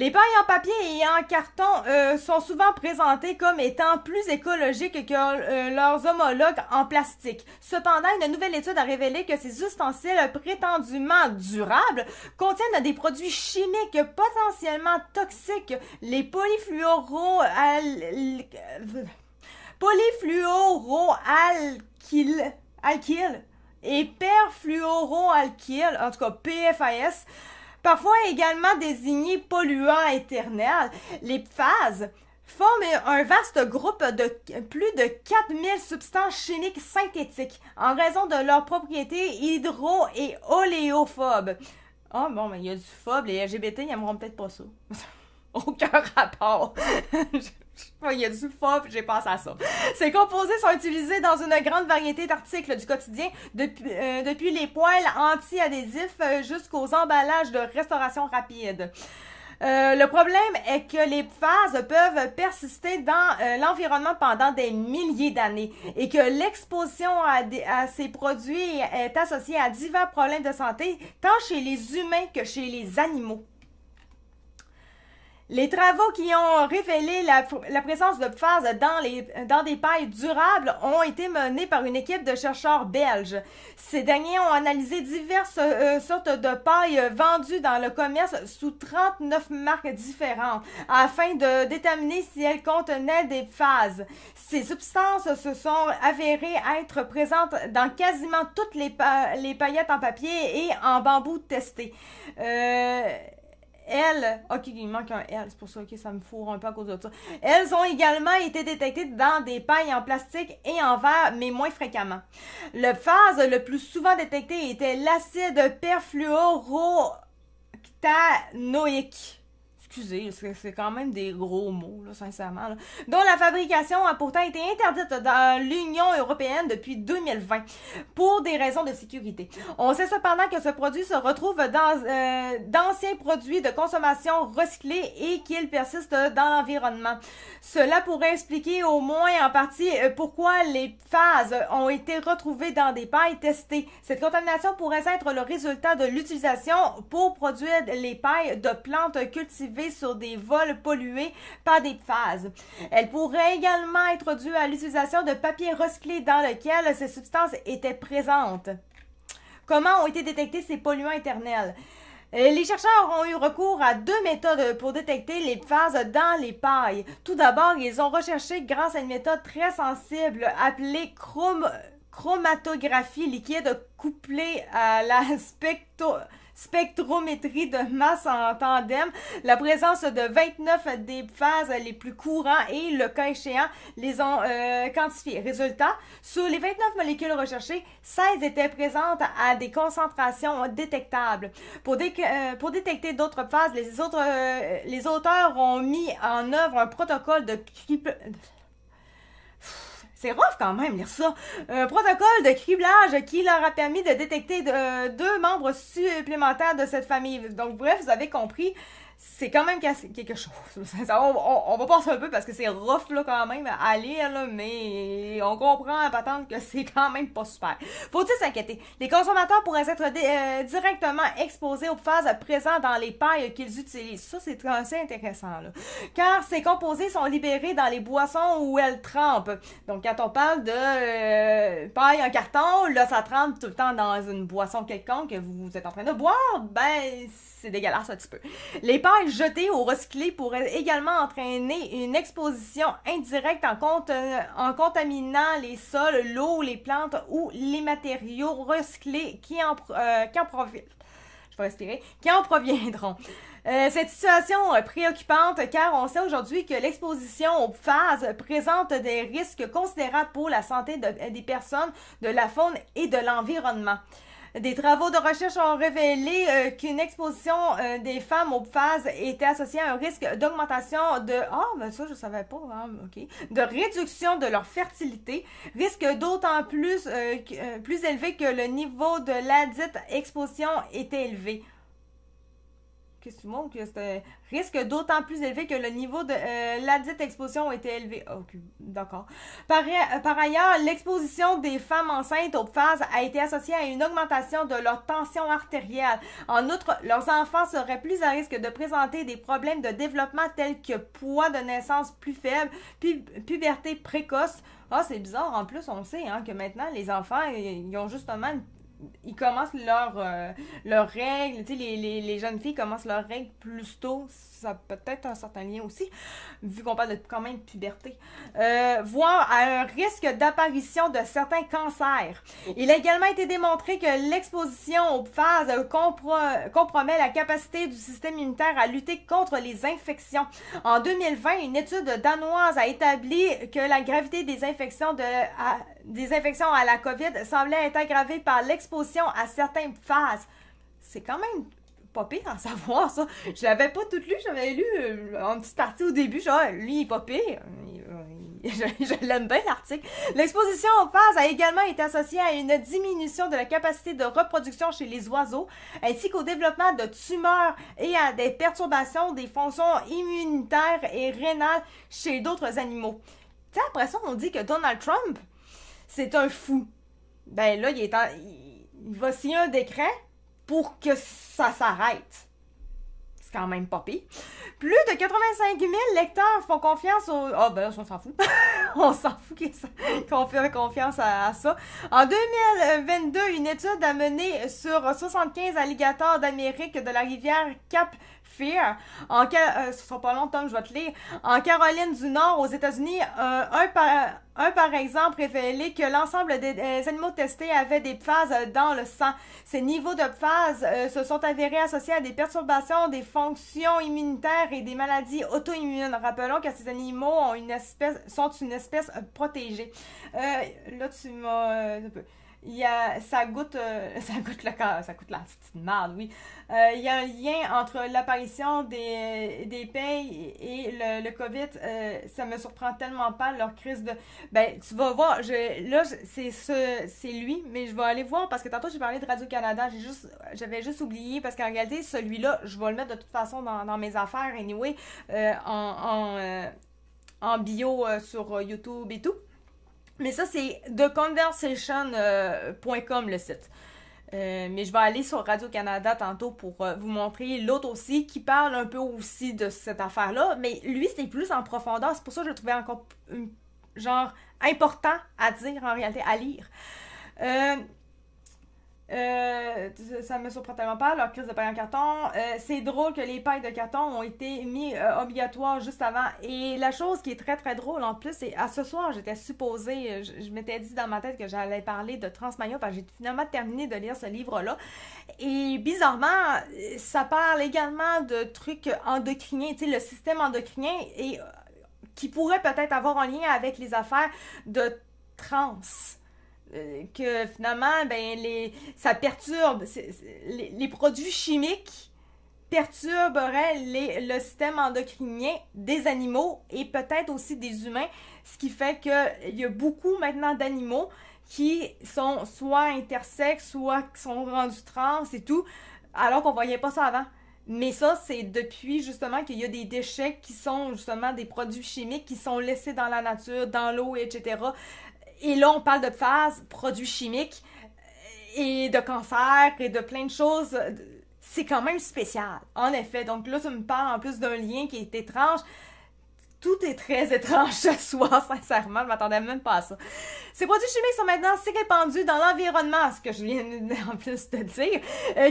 Les pailles en papier et en carton sont souvent présentées comme étant plus écologiques que leurs homologues en plastique. Cependant, une nouvelle étude a révélé que ces ustensiles prétendument durables contiennent des produits chimiques potentiellement toxiques, les polyfluoroalkyles et perfluoroalkyles, en tout cas PFAS, parfois également désignés polluants éternels. Les PFAS forment un vaste groupe de plus de 4000 substances chimiques synthétiques en raison de leurs propriétés hydro- et oléophobes. Ah bon, mais il y a du phobe, les LGBT, ils aimeront peut-être pas ça. Aucun rapport. Il y a du phobe, j'ai pensé à ça. Ces composés sont utilisés dans une grande variété d'articles du quotidien, depuis les poêles anti-adhésifs jusqu'aux emballages de restauration rapide. Le problème est que les phases peuvent persister dans l'environnement pendant des milliers d'années et que l'exposition à ces produits est associée à divers problèmes de santé, tant chez les humains que chez les animaux. Les travaux qui ont révélé la présence de PFAS dans des pailles durables ont été menés par une équipe de chercheurs belges. Ces derniers ont analysé diverses sortes de pailles vendues dans le commerce sous 39 marques différentes afin de déterminer si elles contenaient des PFAS. Ces substances se sont avérées être présentes dans quasiment toutes les paillettes en papier et en bambou testées. Ok, il manque un L, c'est pour ça que ça me fourre un peu à cause de ça. Elles ont également été détectées dans des pailles en plastique et en verre, mais moins fréquemment. Le phase le plus souvent détecté était l'acide perfluorooctanoïque. Excusez, c'est quand même des gros mots, là, sincèrement, là, dont la fabrication a pourtant été interdite dans l'Union européenne depuis 2020 pour des raisons de sécurité. On sait cependant que ce produit se retrouve dans d'anciens produits de consommation recyclés et qu'il persiste dans l'environnement. Cela pourrait expliquer au moins en partie pourquoi les phases ont été retrouvées dans des pailles testées. Cette contamination pourrait être le résultat de l'utilisation pour produire les pailles de plantes cultivées sur des vols pollués par des phases. Elle pourrait également être due à l'utilisation de papier recyclé dans lequel ces substances étaient présentes. Comment ont été détectés ces polluants éternels? Les chercheurs ont eu recours à deux méthodes pour détecter les phases dans les pailles. Tout d'abord, ils ont recherché grâce à une méthode très sensible appelée chromatographie liquide couplée à la spectrométrie de masse en tandem, la présence de 29 des phases les plus courants et, le cas échéant, les ont quantifiés. Résultat, sur les 29 molécules recherchées, 16 étaient présentes à des concentrations détectables. Pour détecter d'autres phases, les auteurs ont mis en œuvre un protocole de C'est rough quand même, lire ça. Un protocole de criblage qui leur a permis de détecter deux membres supplémentaires de cette famille. Donc, bref, vous avez compris, c'est quand même quelque chose. On va passer un peu parce que c'est rough là, quand même à lire, là, mais on comprend à patente que c'est quand même pas super. Faut-il s'inquiéter? Les consommateurs pourraient être directement exposés aux phases présentes dans les pailles qu'ils utilisent. Ça, c'est assez intéressant, là. Car ces composés sont libérés dans les boissons où elles trempent. Donc, quand on parle de paille en carton, là, ça trempe tout le temps dans une boisson quelconque que vous êtes en train de boire, ben, c'est dégueulasse un petit peu. Les pailles jetées ou recyclées pourraient également entraîner une exposition indirecte en contaminant les sols, l'eau, les plantes ou les matériaux recyclés qui en proviendront. Cette situation est préoccupante car on sait aujourd'hui que l'exposition aux phases présente des risques considérables pour la santé des personnes, de la faune et de l'environnement. Des travaux de recherche ont révélé qu'une exposition des femmes aux phases était associée à un risque d'augmentation ben ça je savais pas, hein, ok, de réduction de leur fertilité, risque d'autant plus élevé que le niveau de ladite exposition était élevé. qu'est-ce que tu montres? Que c'est un risque d'autant plus élevé que le niveau de ladite exposition était élevé. Ok, d'accord. Par ailleurs, l'exposition des femmes enceintes aux phases a été associée à une augmentation de leur tension artérielle. En outre, leurs enfants seraient plus à risque de présenter des problèmes de développement tels que poids de naissance plus faible, puberté précoce. Ah, c'est bizarre. En plus, on sait que maintenant, les enfants, ils ont justement ils commencent leurs règles, tu sais, les jeunes filles commencent leurs règles plus tôt, ça peut être un certain lien aussi, vu qu'on parle de quand même de puberté. Voire à un risque d'apparition de certains cancers. Il a également été démontré que l'exposition aux phases compromet la capacité du système immunitaire à lutter contre les infections. En 2020, une étude danoise a établi que la gravité des infections à la COVID semblait être aggravée par l'exposition à certaines phases. C'est quand même pas pire à savoir, ça. Je l'avais pas tout lu, j'avais lu en petite partie au début, genre, lui, il est pas pire. Je l'aime bien, l'article. L'exposition aux phases a également été associée à une diminution de la capacité de reproduction chez les oiseaux, ainsi qu'au développement de tumeurs et à des perturbations des fonctions immunitaires et rénales chez d'autres animaux. Tu sais, après ça, on dit que Donald Trump, c'est un fou. Ben là, il va signer un décret pour que ça s'arrête. C'est quand même pas pire. Plus de 85 000 lecteurs font confiance au... Ah ben là, on s'en fout. On s'en fout qu'on fait confiance à ça. En 2022, une étude a mené sur 75 alligators d'Amérique de la rivière Cap Fear. Ce sera pas long, Tom, je vais te lire. En Caroline du Nord, aux États-Unis, par exemple, révélé que l'ensemble des animaux testés avaient des phases dans le sang. Ces niveaux de phases se sont avérés associés à des perturbations des fonctions immunitaires et des maladies auto-immunes. Rappelons que ces animaux sont une espèce protégée. Là, tu m'as... ça goûte la petite merde, oui. Il y a un lien entre l'apparition des pays et le COVID. Ça me surprend tellement pas leur crise de... Ben, tu vas voir, c'est lui, mais je vais aller voir parce que tantôt j'ai parlé de Radio-Canada, j'avais juste oublié parce qu'en réalité, celui-là, je vais le mettre de toute façon dans mes affaires, anyway, en bio sur YouTube et tout. Mais ça, c'est theconversation.com, le site. Mais je vais aller sur Radio-Canada tantôt pour vous montrer l'autre aussi qui parle un peu aussi de cette affaire-là. Mais lui, c'est plus en profondeur. C'est pour ça que je le trouvais encore important à dire, en réalité, à lire. Ça me surprend tellement pas, leur crise de paille en carton. C'est drôle que les pailles de carton ont été mis obligatoires juste avant. Et la chose qui est très très drôle en plus, c'est à ce soir, j'étais supposée, je m'étais dit dans ma tête que j'allais parler de Transmania parce que j'ai finalement terminé de lire ce livre-là. Et bizarrement, ça parle également de trucs endocriniens, tu sais, le système endocrinien et qui pourrait peut-être avoir un lien avec les affaires de trans. Que finalement, ça perturbe, les produits chimiques perturberaient le système endocrinien des animaux et peut-être aussi des humains, ce qui fait qu'il y a beaucoup maintenant d'animaux qui sont soit intersexes, soit qui sont rendus trans et tout, alors qu'on voyait pas ça avant. Mais ça, c'est depuis justement qu'il y a des déchets qui sont justement des produits chimiques qui sont laissés dans la nature, dans l'eau, etc. Et là, on parle de phases, produits chimiques et de cancer et de plein de choses. C'est quand même spécial, en effet. Donc là, ça me parle en plus d'un lien qui est étrange. Tout est très étrange ce soir, sincèrement, je m'attendais même pas à ça. Ces produits chimiques sont maintenant si répandus dans l'environnement, ce que je viens en plus de dire,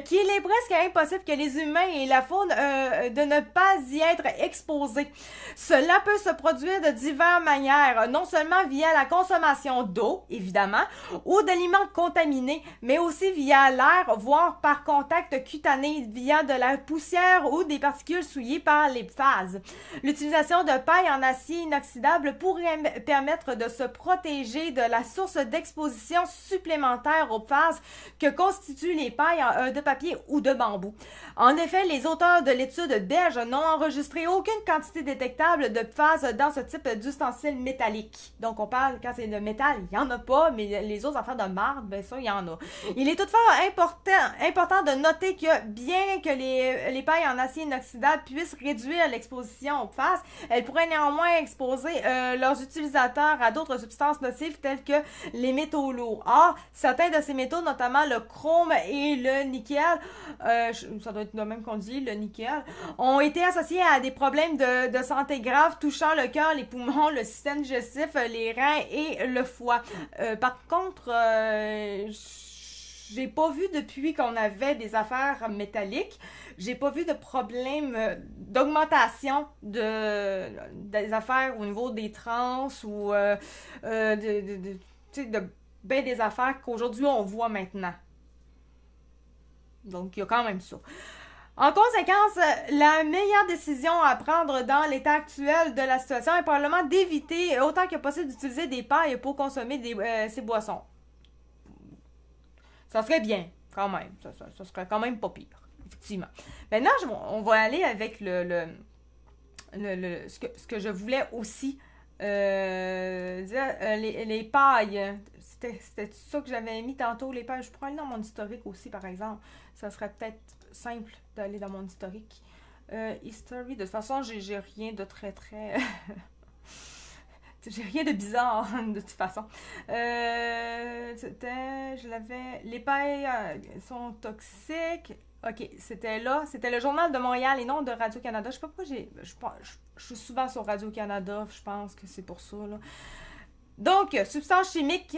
qu'il est presque impossible que les humains et la faune de ne pas y être exposés. Cela peut se produire de diverses manières, non seulement via la consommation d'eau, évidemment, ou d'aliments contaminés, mais aussi via l'air, voire par contact cutané, via de la poussière ou des particules souillées par les phases. L'utilisation de pailles pailles en acier inoxydable pourraient permettre de se protéger de la source d'exposition supplémentaire aux phases que constituent les pailles de papier ou de bambou. En effet, les auteurs de l'étude belge n'ont enregistré aucune quantité détectable de phase dans ce type d'ustensile métallique. Donc, on parle, quand c'est de métal, il n'y en a pas, mais les autres affaires de marde, ben ça, il y en a. Il est toutefois important de noter que bien que les pailles en acier inoxydable puissent réduire l'exposition aux phases, elles pourraient néanmoins exposer leurs utilisateurs à d'autres substances nocives telles que les métaux lourds. Or, certains de ces métaux, notamment le chrome et le nickel, ça doit être le même qu'on dit, le nickel, ont été associés à des problèmes de santé graves touchant le cœur, les poumons, le système digestif, les reins et le foie. Par contre, j'ai pas vu depuis qu'on avait des affaires métalliques, j'ai pas vu de problème d'augmentation des affaires au niveau des trans ou ben des affaires qu'aujourd'hui on voit maintenant. Donc il y a quand même ça. En conséquence, la meilleure décision à prendre dans l'état actuel de la situation est probablement d'éviter autant que possible d'utiliser des pailles pour consommer ces boissons. Ça serait bien, quand même. Ça serait quand même pas pire, effectivement. Maintenant, on va aller avec ce que je voulais aussi dire. Les pailles. C'était ça que j'avais mis tantôt, les pailles. Je pourrais aller dans mon historique aussi, par exemple. Ça serait peut-être simple d'aller dans mon historique. History, de toute façon, j'ai rien de très... J'ai rien de bizarre, de toute façon. Les pailles sont toxiques. Ok, c'était là. C'était le Journal de Montréal et non de Radio-Canada. Je sais pas pourquoi je suis souvent sur Radio-Canada. Je pense que c'est pour ça, là. Donc, substance chimique.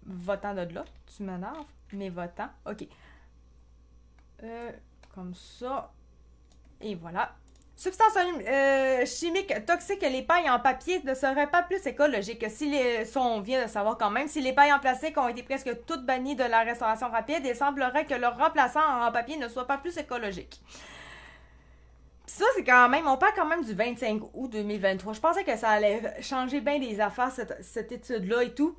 Va-t'en de là. Tu m'énerves. Mais va-t'en. Ok. Comme ça. Et voilà. Substances chimiques toxiques, les pailles en papier ne seraient pas plus écologiques. On vient de savoir quand même, si les pailles en plastique ont été presque toutes bannies de la restauration rapide, il semblerait que leur remplaçant en papier ne soit pas plus écologique. Puis ça, c'est quand même, on parle quand même du 25 août 2023. Je pensais que ça allait changer bien des affaires, cette étude-là et tout.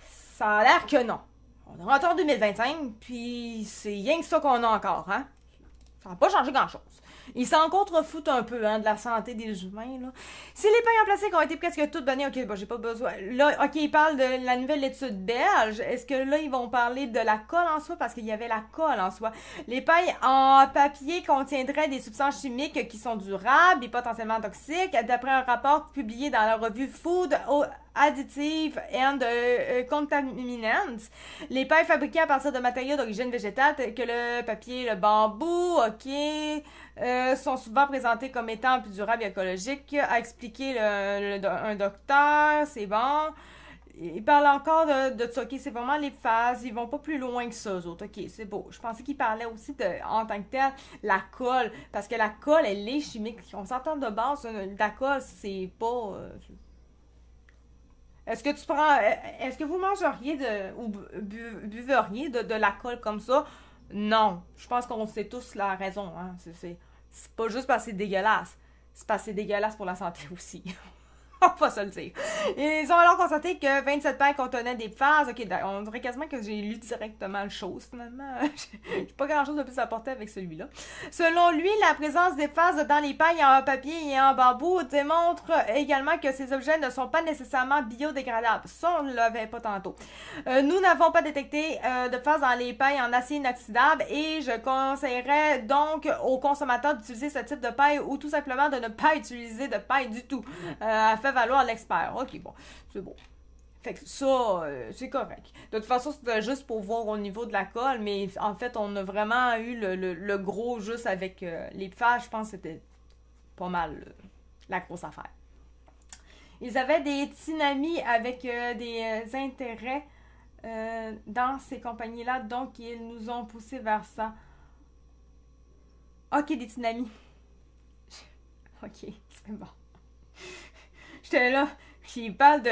Ça a l'air que non. On est rentré en 2025, puis c'est rien que ça qu'on a encore, hein. Ça n'a pas changé grand-chose. Ils s'en contrefoutent un peu de la santé des humains. Là. Si les pailles en plastique ont été presque toutes bannies, ok, bon, j'ai pas besoin. Là, ok, ils parlent de la nouvelle étude belge. Est-ce que là, ils vont parler de la colle en soi? Parce qu'il y avait la colle en soi. Les pailles en papier contiendraient des substances chimiques qui sont durables et potentiellement toxiques, d'après un rapport publié dans la revue Food Additive and Contaminants. Les pailles fabriquées à partir de matériaux d'origine végétale tels que le papier, le bambou, sont souvent présentées comme étant plus durables et écologiques, a expliqué un docteur, c'est bon. Il parle encore de ça, ok, c'est vraiment les phases, ils vont pas plus loin que ça, eux autres, ok, c'est beau. Je pensais qu'il parlait aussi en tant que tel, la colle, parce que la colle, elle est chimique. On s'entend de base, la colle, c'est pas... Est-ce que vous mangeriez ou buveriez de la colle comme ça? Non. Je pense qu'on sait tous la raison, hein. C'est pas juste parce que c'est dégueulasse. C'est parce que c'est dégueulasse pour la santé aussi. On va se le dire. Ils ont alors constaté que 27 pailles contenaient des phases. Ok, on dirait quasiment que j'ai lu directement le chose, finalement. J'ai pas grand-chose de plus à apporter avec celui-là. Selon lui, la présence des phases dans les pailles en papier et en bambou démontre également que ces objets ne sont pas nécessairement biodégradables. Ça, on ne l'avait pas tantôt. Nous n'avons pas détecté de phases dans les pailles en acier inoxydable et je conseillerais donc aux consommateurs d'utiliser ce type de paille ou tout simplement de ne pas utiliser de paille du tout. Fait valoir l'expert. Ok, bon, c'est bon. Fait que ça, c'est correct. De toute façon, c'était juste pour voir au niveau de la colle, mais en fait, on a vraiment eu le gros juste avec les phages. Je pense que c'était pas mal la grosse affaire. Ils avaient des tsunamis avec des intérêts dans ces compagnies-là, donc ils nous ont poussé vers ça. Ok, des tsunamis. Ok, c'est bon. J'étais là, puis il parle de...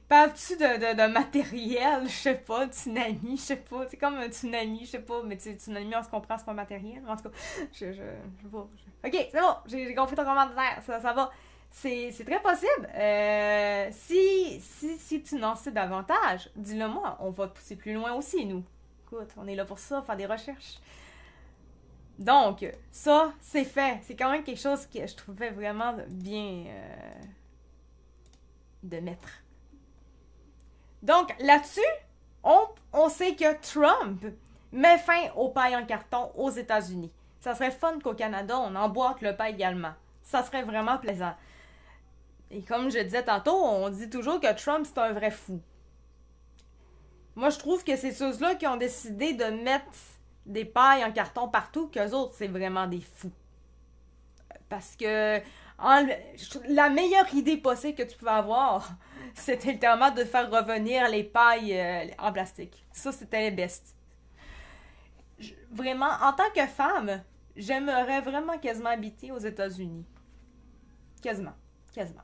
Parles-tu de matériel, je sais pas, tsunami, je sais pas, c'est comme un tsunami, je sais pas, mais tu sais, tsunami, on se comprend, c'est pas matériel, en tout cas, je vois. Ok, c'est bon, j'ai compris ton commentaire, ça va. C'est très possible. Si tu n'en sais davantage, dis-le moi. On va te pousser plus loin aussi, nous. Écoute, on est là pour ça, faire des recherches. Donc, ça, c'est fait. C'est quand même quelque chose que je trouvais vraiment bien de mettre. Donc, là-dessus, on sait que Trump met fin aux pailles en carton aux États-Unis. Ça serait fun qu'au Canada, on emboîte le pas également. Ça serait vraiment plaisant. Et comme je disais tantôt, on dit toujours que Trump, c'est un vrai fou. Moi, je trouve que c'est ceux-là qui ont décidé de mettre des pailles en carton partout, qu'eux autres, c'est vraiment des fous. Parce que la meilleure idée possible que tu pouvais avoir, c'était littéralement de faire revenir les pailles en plastique. Ça, c'était le best. Vraiment, en tant que femme, j'aimerais vraiment quasiment habiter aux États-Unis. Quasiment. Quasiment.